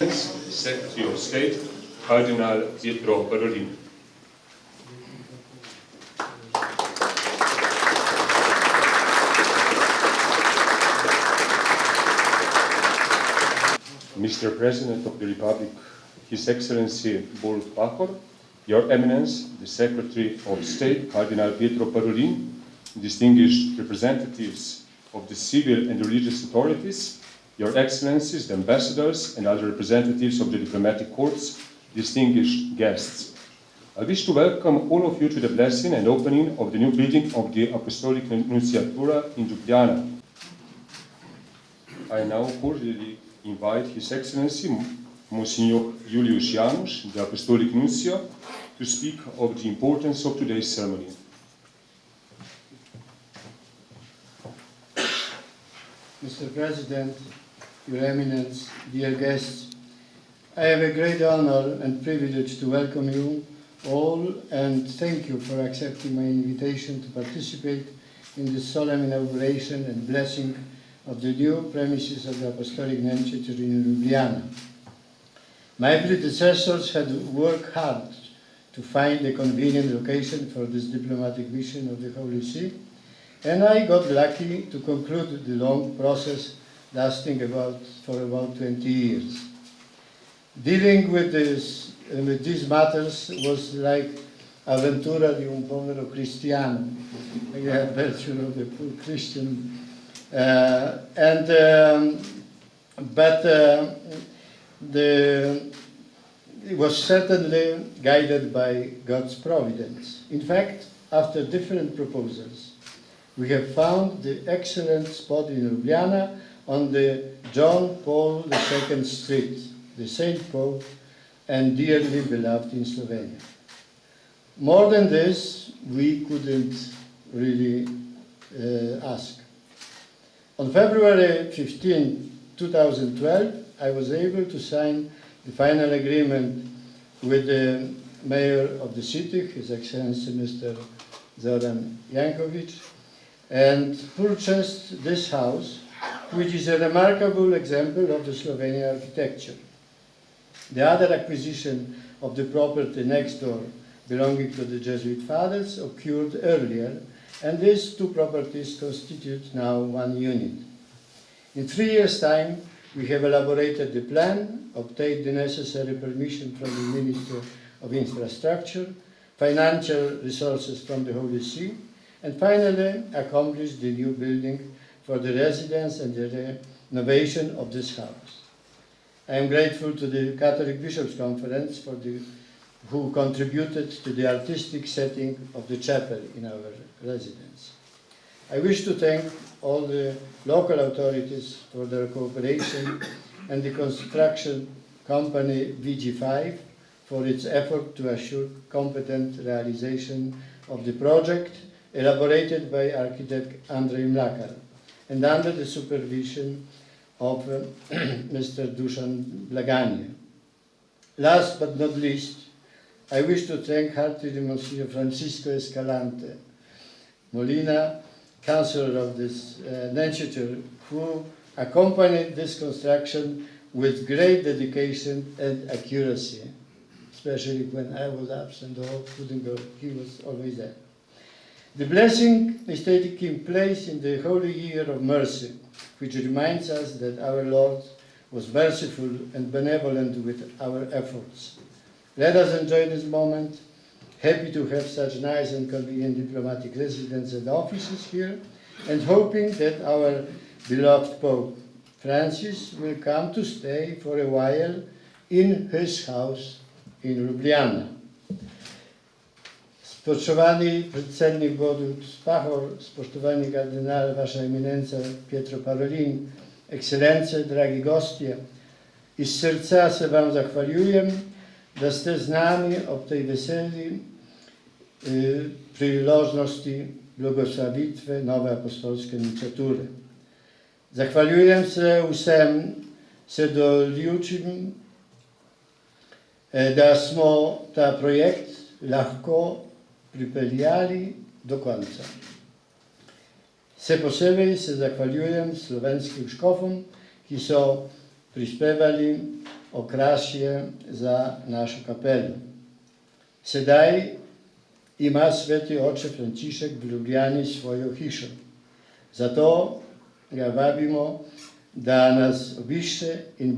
Secretary of State, Cardinal Pietro Parolin. Mr. President of the Republic, His Excellency Bulb Pahor, Your Eminence, the Secretary of State, Cardinal Pietro Parolin, distinguished representatives of the civil and religious authorities, Your Excellencies, the ambassadors, and other representatives of the diplomatic corps, distinguished guests. I wish to welcome all of you to the blessing and opening of the new building of the Apostolic Nunciatura in Ljubljana. I now cordially invite His Excellency, Monsignor Julius Janusz, the Apostolic Nuncio, to speak of the importance of today's ceremony. Mr. President, Your Eminence, dear guests, I have a great honor and privilege to welcome you all and thank you for accepting my invitation to participate in the solemn inauguration and blessing of the new premises of the Apostolic Nunciature in Ljubljana. My predecessors had worked hard to find a convenient location for this diplomatic mission of the Holy See, and I got lucky to conclude the long process lasting for about 20 years. Dealing with these matters was like avventura di un povero cristiano, a version of the poor Christian. It was certainly guided by God's providence. In fact, after different proposals, we have found the excellent spot in Ljubljana on the John Paul II Street, the St. Paul, and dearly beloved in Slovenia. More than this, we couldn't really ask. On February 15, 2012, I was able to sign the final agreement with the mayor of the city, His Excellency Mr. Zoran Jankovic, and purchased this house, which is a remarkable example of the Slovenian architecture. The other acquisition of the property next door, belonging to the Jesuit fathers, occurred earlier, and these two properties constitute now one unit. In 3 years' time, we have elaborated the plan, obtained the necessary permission from the Ministry of Infrastructure, financial resources from the Holy See, and finally accomplished the new building for the residence and the renovation of this house. I am grateful to the Catholic Bishops' Conference who contributed to the artistic setting of the chapel in our residence. I wish to thank all the local authorities for their cooperation and the construction company VG5 for its effort to assure competent realization of the project elaborated by architect Andrzej Mlakar and under the supervision of Mr. Dusan Blaganie. Last but not least, I wish to thank heartily Monsignor Francisco Escalante Molina, Councillor of this Nunciature, who accompanied this construction with great dedication and accuracy, especially when I was absent or couldn't go, he was always there. The blessing is taking place in the Holy Year of Mercy, which reminds us that our Lord was merciful and benevolent with our efforts. Let us enjoy this moment, happy to have such nice and convenient diplomatic residence and offices here, and hoping that our beloved Pope Francis will come to stay for a while in his house in Ljubljana. Spoštovani predsednik Bulb Pahor, spoštovani kardinal, Vaša Eminenca Pietro Parolin, Ekscelence, dragi gostje, iz srca se vam zahvaljujem, da ste z nami ob tej veseli priložnosti blagoslavitve nove apostolske nunciature. Zahvaljujem se vsem sodelujočim, da smo ta projekt lahko pripeljali do konca. Posebej se zahvaljujem slovenskim škofom, ki so prispevali okrasje za našo kapelo. Sedaj ima sveti oče Frančišek v Ljubljani svojo hišo. Zato ga vabimo, da nas obišče in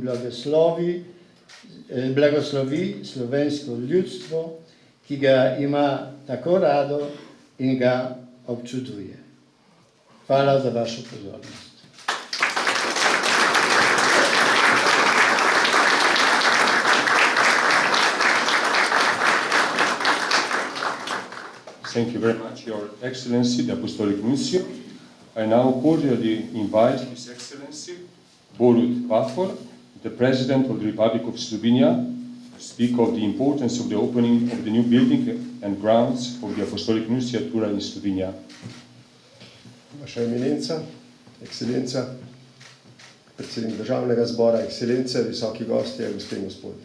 blagoslovi slovensko ljudstvo, ki ga ima tako rado in ga občuduje. Hvala za vašo pozornost. Thank you very much, Your Excellency, the Apostolic Nuncio. I now cordially invite His Excellency Borut Pahor, the President of the Republic of Slovenia, to speak of the importance of the opening of the new building and grounds of the Apostolic Nunciatura in Slovenia. Vaša eminenca, ekscelenca, predsednik državnega zbora, ekscelence, visoki gostje, gospe in gospodje.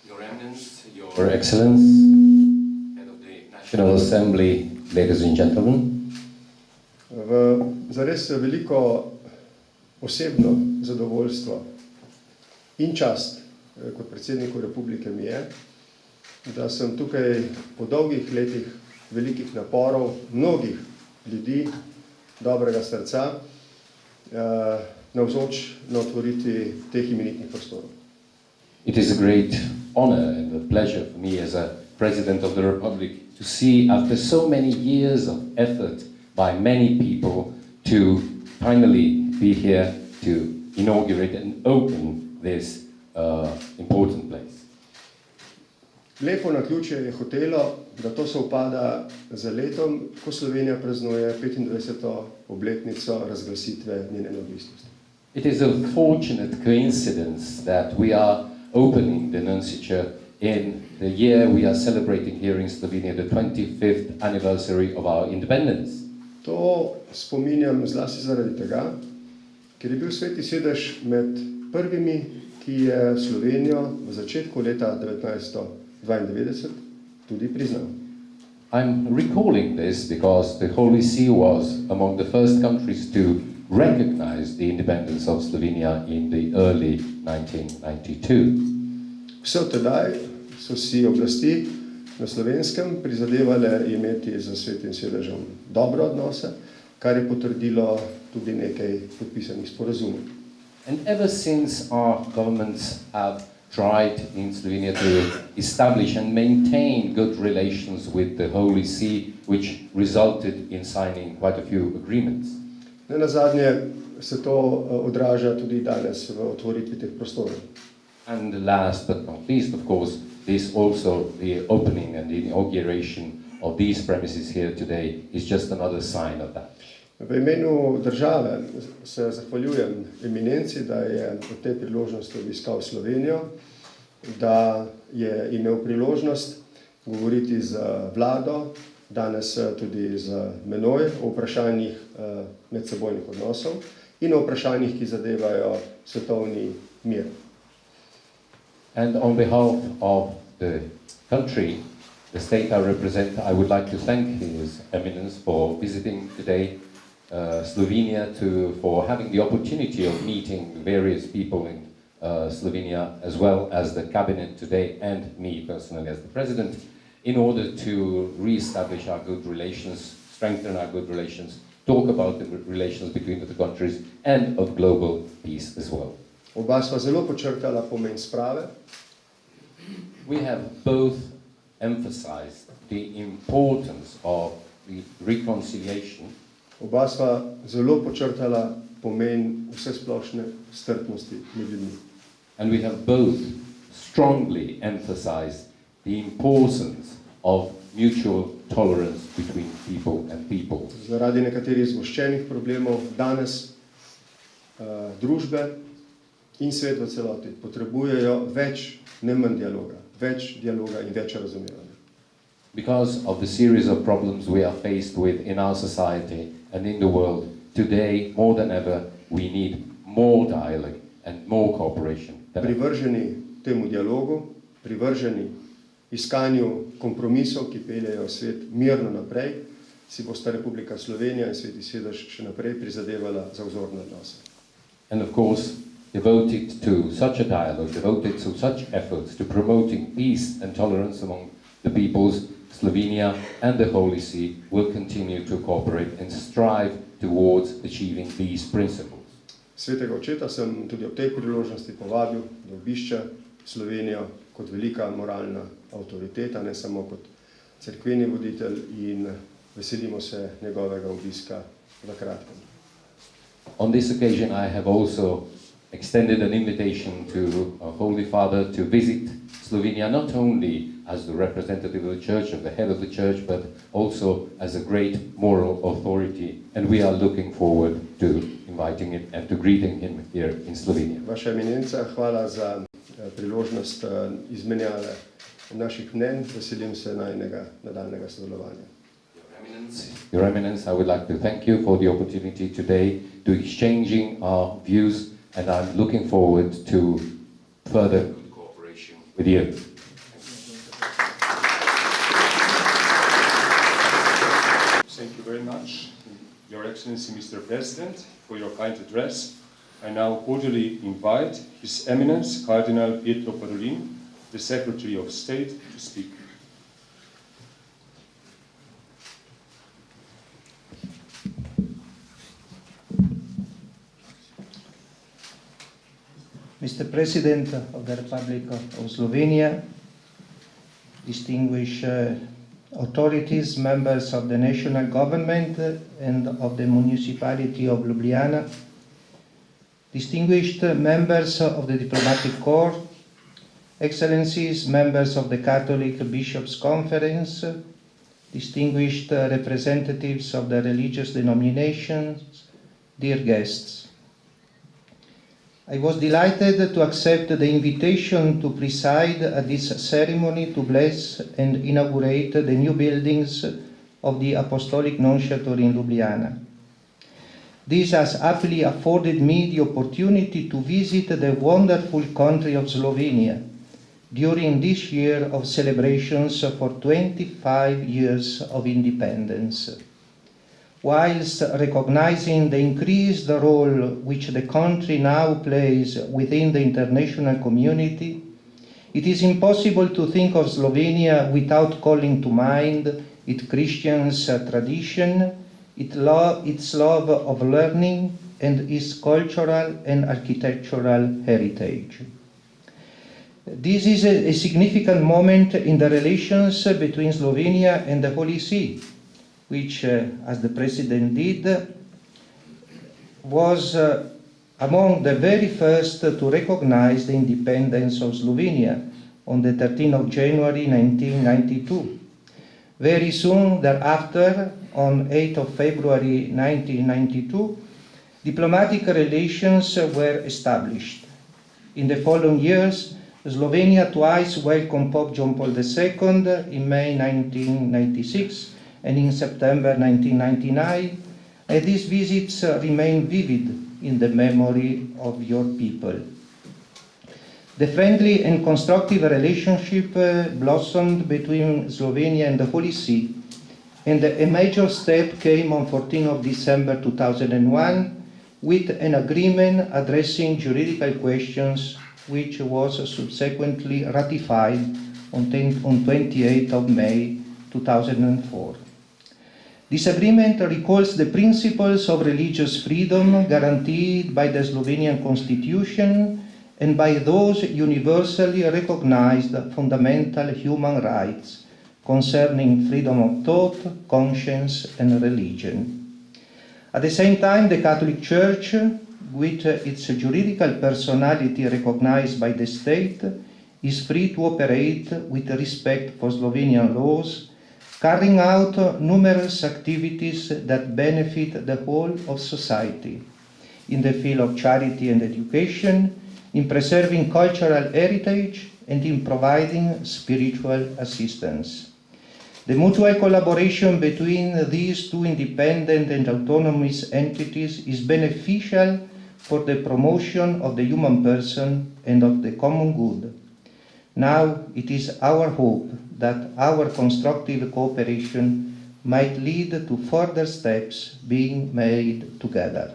Your Eminence, Your Excellence, Head of the National Assembly, ladies and gentlemen. Zares veliko osebno zadovoljstvo in čast kot predsedniku republike mi je, da sem tukaj po dolgih letih velikih naporov mnogih ljudi dobrega srca navzoč na otvoritvi teh imenitnih prostorov. It is a great honor and a pleasure for me as a President of the Republic to see, after so many years of effort by many people, to finally be here to inaugurate and open this important place. Lepo naključje je hotelo, da to sovpada z letom, ko Slovenija praznuje 25. obletnico razglasitve njene neodvisnosti. It is a fortunate coincidence that we are opening the nunciature in the year we are celebrating here in Slovenia the 25th anniversary of our independence. To spominjam zlasti zaradi tega, ker je bil Sveti sedež med prvimi, ki je Slovenijo v začetku leta 1992 tudi priznal. I'm recalling this because the Holy See was among the first countries to recognize the independence of Slovenia in the early 1992. Vse od tedaj so si oblasti na Slovenskem prizadevale imeti z Svetim sedežem dobre odnose, kar je potrdilo tudi nekaj podpisanih sporazumov. And ever since our governments have tried in Slovenia to establish and maintain good relations with the Holy See, which resulted in signing quite a few agreements. Nenazadnje se to odraža tudi danes v otvoritvi teh prostorov. And last but not least, of course, this also, the opening and the inauguration of these premises here today is just another sign of that. V imenu države se zahvaljujem eminenci, da je v tej priložnosti obiskal Slovenijo, da je imel priložnost govoriti z vlado, danes tudi z menoj o vprašanjih medsebojnih odnosov in o vprašanjih, ki zadevajo svetovni mir. And on behalf of the country, the state I represent, I would like to thank His Eminence for visiting today Slovenia, for having the opportunity of meeting various people in Slovenia, as well as the cabinet today and me personally as the president, in order to re-establish our good relations, strengthen our good relations, talk about the relations between the two countries and of global peace as well. Oba sva zelo podčrtala pomen sprave. We have both emphasized the importance of the reconciliation. Oba sva zelo podčrtala pomen vsesplošne strpnosti med ljudmi. And we have both strongly emphasized the importance of mutual tolerance between people and people. Zaradi nekaterih zgoščenih problemov danes družbe in svet v celoti potrebujejo več, ne manj dialoga, in več razumevanja. Because of the series of problems we are faced with in our society and in the world, today, more than ever, we need more dialogue and more cooperation. Privrženi temu dialogu, privrženi iskanju kompromisov, ki peljejo svet mirno naprej, si bosta Republika Slovenija in Sveti sedež še naprej prizadevala za vzorne odnose. And of course, devoted to such a dialogue, devoted to such efforts to promoting peace and tolerance among the peoples, Slovenia and the Holy See will continue to cooperate and strive towards achieving these principles. Svetega očeta sem tudi ob tej priložnosti povabil, da obišče Slovenijo kot velika moralna avtoriteta, ne samo kot cerkveni voditelj, in veselimo se njegovega obiska v kratkem. On this occasion I have also extended an invitation to our Holy Father to visit Slovenia, not only as the representative of the Church, of the head of the Church, but also as a great moral authority. And we are looking forward to inviting him and to greeting him here in Slovenia. Vaša eminenca, hvala za priložnost izmenjave naših mnenj. Veselim se najnega nadaljnega sodelovanja. Your Eminence, I would like to thank you for the opportunity today to exchanging our views, and I'm looking forward to further cooperation with you. Thank you very much, Your Excellency, Mr. President, for your kind address. I now cordially invite His Eminence, Cardinal Pietro Parolin, the Secretary of State, to speak. Mr. President of the Republic of Slovenia, distinguished authorities, members of the national government and of the municipality of Ljubljana, distinguished members of the diplomatic corps, excellencies, members of the Catholic Bishops' Conference, distinguished representatives of the religious denominations, dear guests. I was delighted to accept the invitation to preside at this ceremony to bless and inaugurate the new buildings of the Apostolic Nunciature in Ljubljana. This has aptly afforded me the opportunity to visit the wonderful country of Slovenia during this year of celebrations for 25 years of independence. Whilst recognizing the increased role which the country now plays within the international community, it is impossible to think of Slovenia without calling to mind its Christian tradition, its love of learning, and its cultural and architectural heritage. This is a significant moment in the relations between Slovenia and the Holy See, which, as the President did, was among the very first to recognize the independence of Slovenia on the 13th of January 1992. Very soon thereafter, on 8th of February 1992, diplomatic relations were established. In the following years, Slovenia twice welcomed Pope John Paul II in May 1996 and in September 1999, and these visits remain vivid in the memory of your people. The friendly and constructive relationship blossomed between Slovenia and the Holy See, and a major step came on 14th of December 2001 with an agreement addressing juridical questions, which was subsequently ratified on 28th of May 2004. This agreement recalls the principles of religious freedom guaranteed by the Slovenian Constitution and by those universally recognized fundamental human rights concerning freedom of thought, conscience, and religion. At the same time, the Catholic Church, with its juridical personality recognized by the state, is free to operate with respect for Slovenian laws, carrying out numerous activities that benefit the whole of society in the field of charity and education, in preserving cultural heritage, and in providing spiritual assistance. The mutual collaboration between these two independent and autonomous entities is beneficial for the promotion of the human person and of the common good. Now it is our hope that our constructive cooperation might lead to further steps being made together.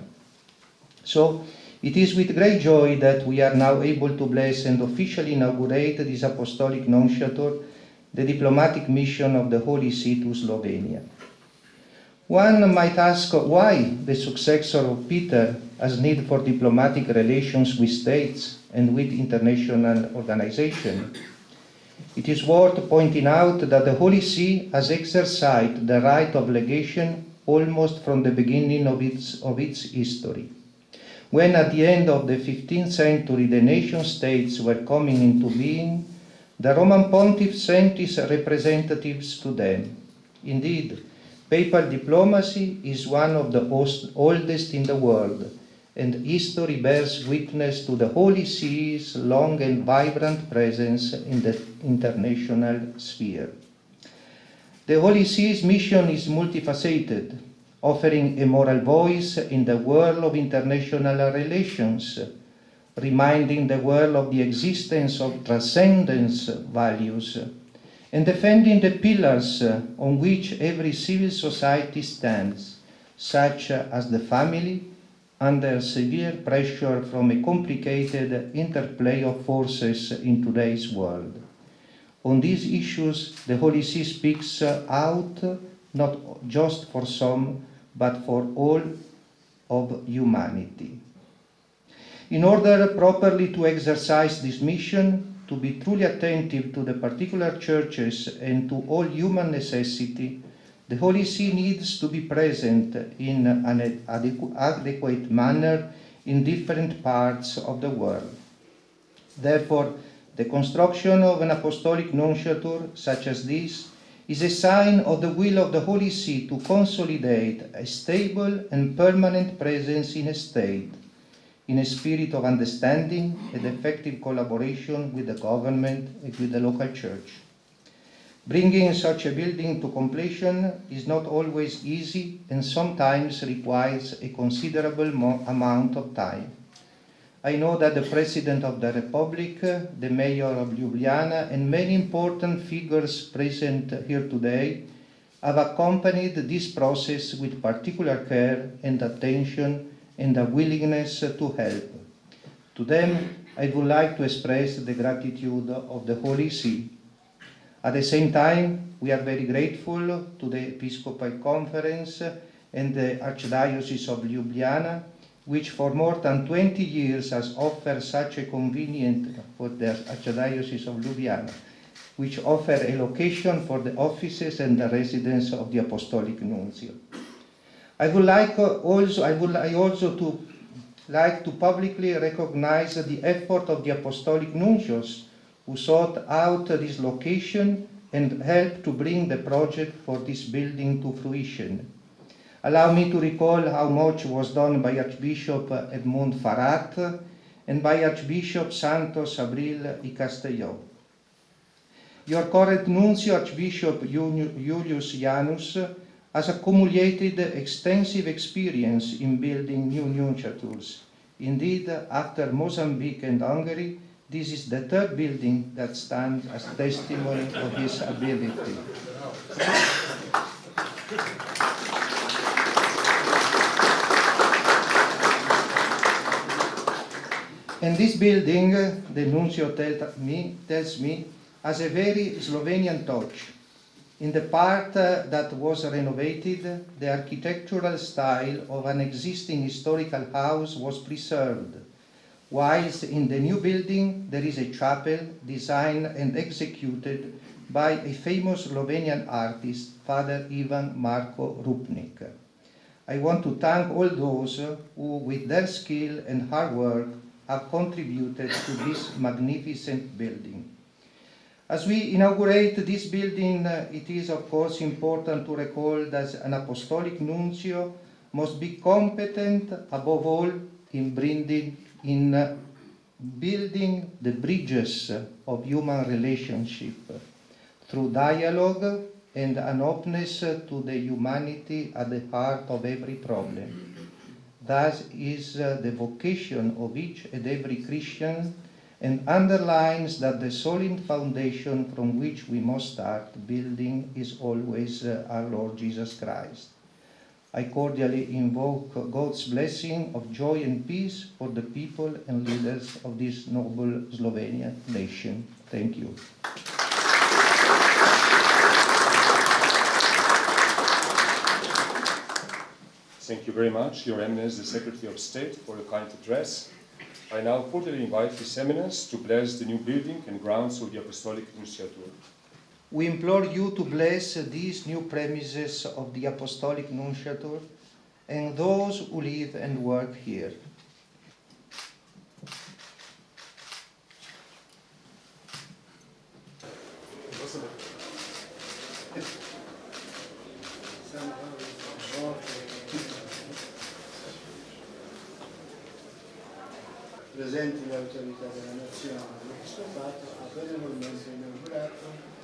So, It is with great joy that we are now able to bless and officially inaugurate this Apostolic Nunciature, the diplomatic mission of the Holy See to Slovenia. One might ask why the successor of Peter has need for diplomatic relations with states and with international organizations. It is worth pointing out that the Holy See has exercised the right of legation almost from the beginning of its history. When at the end of the 15th century the nation-states were coming into being, the Roman Pontiff sent his representatives to them. Indeed, papal diplomacy is one of the oldest in the world, and history bears witness to the Holy See's long and vibrant presence in the international sphere. The Holy See's mission is multifaceted, offering a moral voice in the world of international relations, reminding the world of the existence of transcendence values, and defending the pillars on which every civil society stands, such as the family, under severe pressure from a complicated interplay of forces in today's world. On these issues, the Holy See speaks out not just for some, but for all of humanity. In order properly to exercise this mission, to be truly attentive to the particular churches and to all human necessity, the Holy See needs to be present in an adequate manner in different parts of the world. Therefore, the construction of an apostolic nunciature such as this is a sign of the will of the Holy See to consolidate a stable and permanent presence in a state, in a spirit of understanding and effective collaboration with the government and with the local church. Bringing such a building to completion is not always easy and sometimes requires a considerable amount of time. I know that the President of the Republic, the Mayor of Ljubljana, and many important figures present here today have accompanied this process with particular care and attention and a willingness to help. To them, I would like to express the gratitude of the Holy See. At the same time, we are very grateful to the Episcopal Conference and the Archdiocese of Ljubljana, which for more than 20 years has offered such a convenient for the Archdiocese of Ljubljana, which offer a location for the offices and the residence of the Apostolic Nuncio. I would also to publicly recognize the effort of the Apostolic Nuncios who sought out this location and helped to bring the project for this building to fruition. Allow me to recall how much was done by Archbishop Edmund Farrat and by Archbishop Santos Abril y Castelló. Your current nuncio, Archbishop Julius Janus, has accumulated extensive experience in building new nunciatures. Indeed, after Mozambique and Hungary, this is the third building that stands as testimony of his ability. And this building, the nuncio tells me, has a very Slovenian touch. In the part that was renovated, the architectural style of an existing historical house was preserved, whilst in the new building there is a chapel designed and executed by a famous Slovenian artist, Father Ivan Marko Rupnik. I want to thank all those who, with their skill and hard work, have contributed to this magnificent building. As we inaugurate this building, it is of course important to recall that an apostolic nuncio must be competent above all in building the bridges of human relationship through dialogue and an openness to the humanity at the heart of every problem. Thus is the vocation of each and every Christian, and underlines that the solid foundation from which we must start building is always our Lord Jesus Christ. I cordially invoke God's blessing of joy and peace for the people and leaders of this noble Slovenian nation. Thank you. Thank you very much, Your Eminence, the Secretary of State, for your kind address. I now cordially invite His Eminence to bless the new building and grounds of the Apostolic Nunciature. We implore you to bless these new premises of the Apostolic Nunciature and those who live and work here. Presenti le autorità della nazione dell'Episcopato, autorevolmente inaugurato,